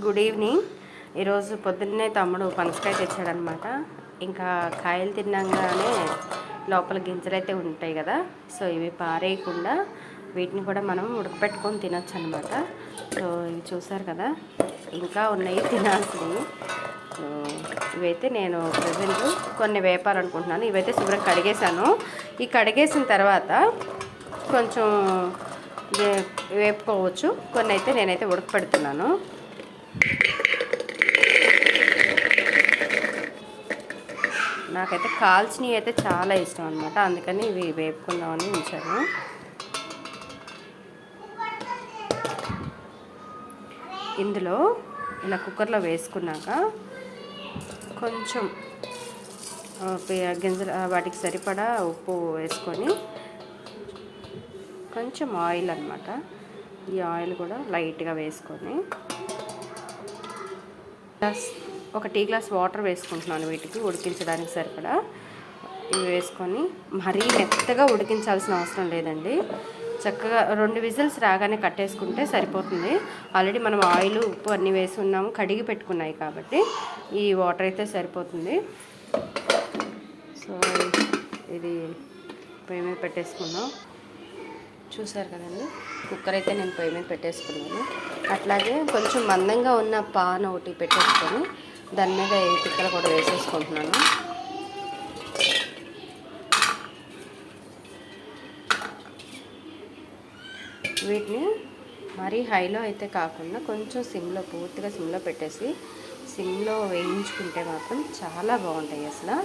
Good evening. ఈరోజు పొద్దున్నే తమ్ముడు పనసకాయ తెచ్చాడనమాట. ఇంకా కాయలు తిన్నాగానే లోపల గింజలు అయితే ఉంటాయి కదా, సో ఇవి పారేయకుండా వీటిని కూడా మనం ఉడకపెట్టుకొని తినచ్చు అనమాట. సో ఇవి చూసారు కదా, ఇంకా ఉన్నాయి తినాల్సినవి. సో ఇవైతే నేను ప్రజెంట్ కొన్ని వేపాలనుకుంటున్నాను. ఇవైతే శుభ్రంగా కడిగేశాను. ఈ కడిగేసిన తర్వాత కొంచెం వేపుకోవచ్చు, కొన్ని అయితే నేనైతే ఉడకపెడుతున్నాను. నాకైతే కాల్చినవి అయితే చాలా ఇష్టం అనమాట, అందుకని ఇవి వేపుకుందామని ఉంచాను. ఇందులో ఇలా కుక్కర్లో వేసుకున్నాక కొంచెం గింజలు వాటికి సరిపడా ఉప్పు వేసుకొని కొంచెం ఆయిల్ అనమాట, ఈ ఆయిల్ కూడా లైట్గా వేసుకొని ఒక టీ గ్లాస్ వాటర్ వేసుకుంటున్నాను వీటికి ఉడికించడానికి సరిపడా. ఇవి వేసుకొని మరీ మెత్తగా ఉడికించాల్సిన అవసరం లేదండి. చక్కగా 2 విజిల్స్ రాగానే కట్టేసుకుంటే సరిపోతుంది. ఆల్రెడీ మనం ఆయిల్ ఉప్పు అన్నీ వేసి ఉన్నాము, కడిగి పెట్టుకున్నాయి కాబట్టి ఈ వాటర్ అయితే సరిపోతుంది. సో ఇది పొయ్యి మీద పెట్టేసుకుందాం. చూసారు కదండి, కుక్కర్ అయితే నేను పొయ్యి మీద పెట్టేసుకున్నాను. అట్లాగే కొంచెం మందంగా ఉన్న పాన్ ఒకటి పెట్టేసుకొని దాని మీద ఈ పిక్కలు కూడా వేసేసుకుంటున్నాను. వీటిని మరీ హైలో అయితే కాకుండా కొంచెం సిమ్లో, పూర్తిగా సిమ్లో పెట్టేసి సిమ్లో వేయించుకుంటే మాత్రం చాలా బాగుంటాయి అసలు.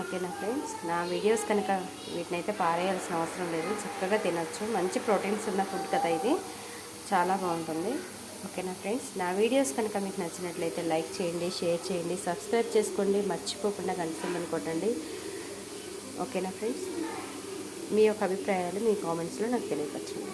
ఓకేనా ఫ్రెండ్స్, నా వీడియోస్ కనుక వీటిని అయితే పారేయాల్సిన అవసరం లేదు, చక్కగా తినచ్చు. మంచి ప్రోటీన్స్ ఉన్న ఫుడ్ కదా ఇది, చాలా బాగుంటుంది. ఓకేనా ఫ్రెండ్స్, నా వీడియోస్ కనుక మీకు నచ్చినట్లయితే లైక్ చేయండి, షేర్ చేయండి, సబ్స్క్రైబ్ చేసుకోండి, మర్చిపోకుండా గంట సింబల్ కొట్టండి. ఓకేనా ఫ్రెండ్స్, మీ యొక్క అభిప్రాయాలు మీ కామెంట్స్లో నాకు తెలియపరచండి.